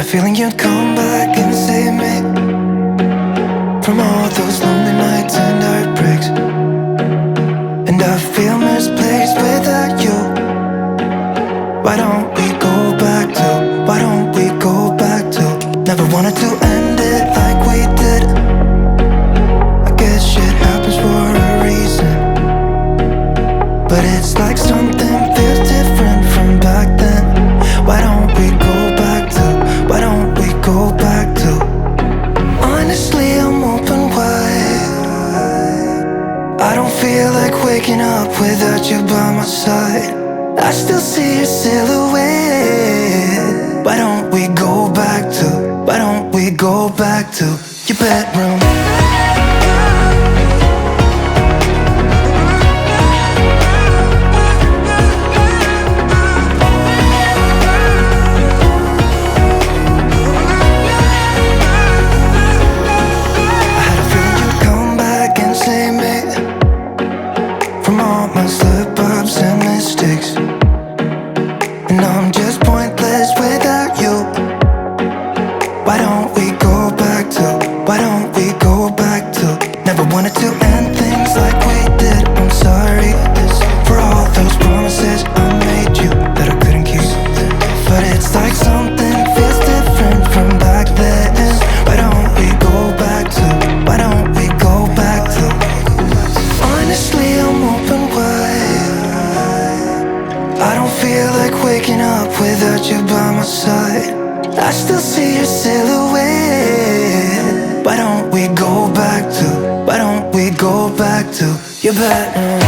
a feeling you'd come back and save me from all those lonely nights and heartbreaks. And I feel misplaced without you. Why don't we go back to, why don't we go back to? Never wanted to end it like we did. I guess shit happens for a reason, but it's like something feels different from back then. Why don't we go back to, why don't we go back to? Honestly, I'm open wide. I don't feel like waking up without you by my side. I still see your silhouette. Why don't we go back to, why don't we go back to your bedroom? My slip-ups and mistakes, and I'm just pointless without you. Why don't we go back to, why don't we go back to? Never wanted to end things like we did. I'm sorry for all those promises I made you that I couldn't keep, but it's like something feels different from back then. Why don't we go back to, why don't we go back to? Honestly, I'm open wide. I don't feel like waking up without you by my side. I still see your silhouette. Why don't we go back to, why don't we go back to your bedroom?